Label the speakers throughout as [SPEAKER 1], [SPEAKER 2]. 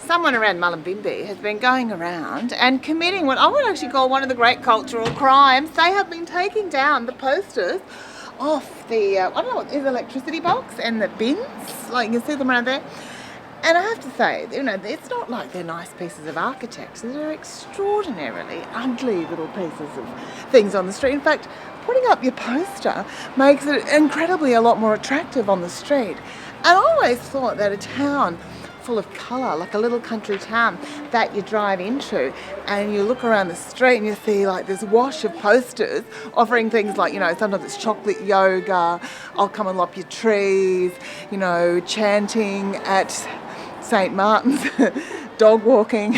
[SPEAKER 1] someone around Mullumbimby has been going around and committing what I would actually call one of the great cultural crimes. They have been taking down the posters off the, I don't know what is, electricity box and the bins. Like you can see them around there. And I have to say, you know, it's not like they're nice pieces of architecture. They're extraordinarily ugly little pieces of things on the street. In fact, putting up your poster makes it incredibly a lot more attractive on the street. And I always thought that a town full of colour, like a little country town that you drive into and you look around the street and you see like this wash of posters offering things like, you know, sometimes it's chocolate yoga, I'll come and lop your trees, you know, chanting at St. Martin's, dog walking,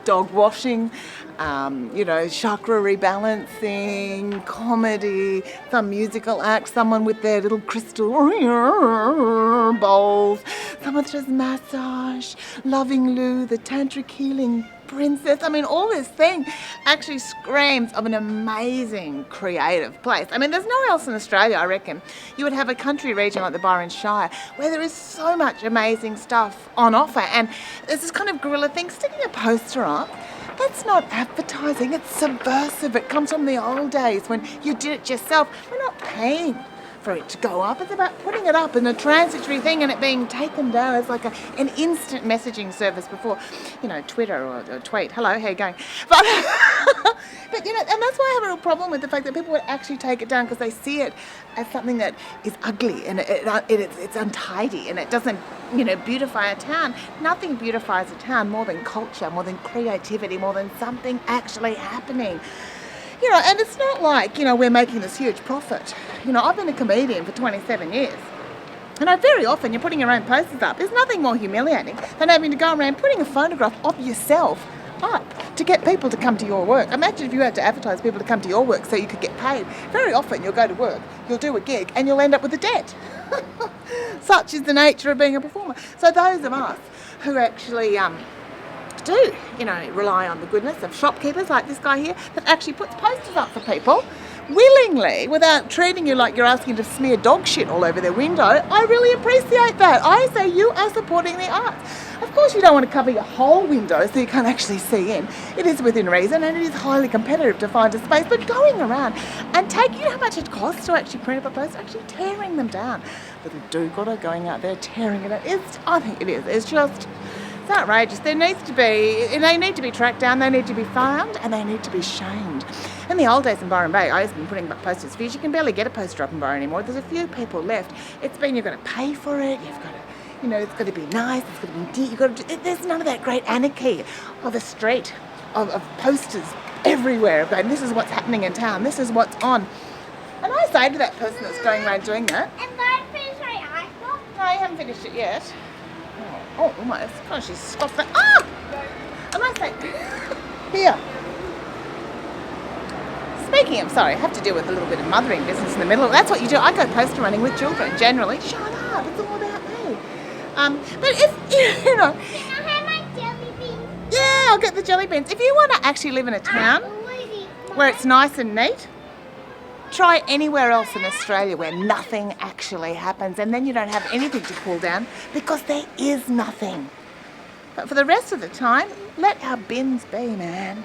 [SPEAKER 1] dog washing, you know, chakra rebalancing, comedy, some musical act, someone with their little crystal bowls, someone that does massage, loving Lou, the tantric healing princess. I mean, all this thing actually screams of an amazing creative place. I mean, there's nowhere else in Australia, I reckon, you would have a country region like the Byron Shire where there is so much amazing stuff on offer. And there's this kind of guerrilla thing, sticking a poster up. That's not advertising, it's subversive. It comes from the old days when you did it yourself. We're not paying for it to go up. It's about putting it up in a transitory thing and it being taken down as like an instant messaging service before, you know, Twitter or tweet. Hello, how you going? But, but you know, and that's why I have a real problem with the fact that people would actually take it down because they see it as something that is ugly and it's untidy and it doesn't, you know, beautify a town. Nothing beautifies a town more than culture, more than creativity, more than something actually happening. You know, and it's not like, you know, we're making this huge profit. You know, I've been a comedian for 27 years. And very often you're putting your own posters up. There's nothing more humiliating than having to go around putting a photograph of yourself up to get people to come to your work. Imagine if you had to advertise people to come to your work so you could get paid. Very often you'll go to work, you'll do a gig, and you'll end up with a debt. Such is the nature of being a performer. So those of us who actually do, you know, rely on the goodness of shopkeepers like this guy here that actually puts posters up for people willingly without treating you like you're asking to smear dog shit all over their window. I really appreciate that. I say you are supporting the arts. Of course you don't want to cover your whole window so you can't actually see in. It is within reason and it is highly competitive to find a space, but going around and you know how much it costs to actually print up a poster, actually tearing them down. Little do-gooder going out there tearing it out. I think it is. It's just... it's outrageous. They need to be tracked down, they need to be found, and they need to be shamed. In the old days in Byron Bay, I used to be putting up posters for you. You can barely get a poster up in Byron anymore. There's a few people left. It's been you've got to pay for it, you've got to, you know, it's got to be nice, it's got to be deep, you've got to there's none of that great anarchy of a street, of posters everywhere. And this is what's happening in town, this is what's on. And I say to that person that's going around doing that,
[SPEAKER 2] Am I finished my iPhone?
[SPEAKER 1] no, you haven't finished it yet. Oh, almost. God, she scoffed that. Ah! And I say, here. Speaking of, sorry, I have to deal with a little bit of mothering business in the middle. That's what you do. I go poster running with children, generally. Shut up, it's all about me. But if, you know.
[SPEAKER 2] Can I have my jelly beans?
[SPEAKER 1] Yeah, I'll get the jelly beans. If you want to actually live in a town where it's nice and neat, try anywhere else in Australia where nothing actually happens and then you don't have anything to pull down because there is nothing. But for the rest of the time, let our bins be, man.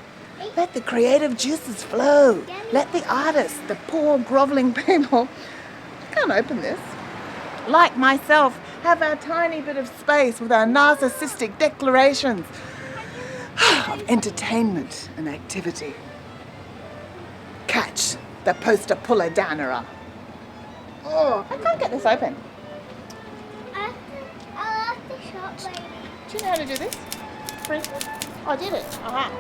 [SPEAKER 1] Let the creative juices flow. Let the artists, the poor grovelling people, I can't open this, like myself, have our tiny bit of space with our narcissistic declarations of entertainment and activity. Catch the poster puller downerer. Oh, I can't get this open.
[SPEAKER 2] I'll ask the shop lady.
[SPEAKER 1] Do you know how to do this? For instance? Oh, I did it. Aha.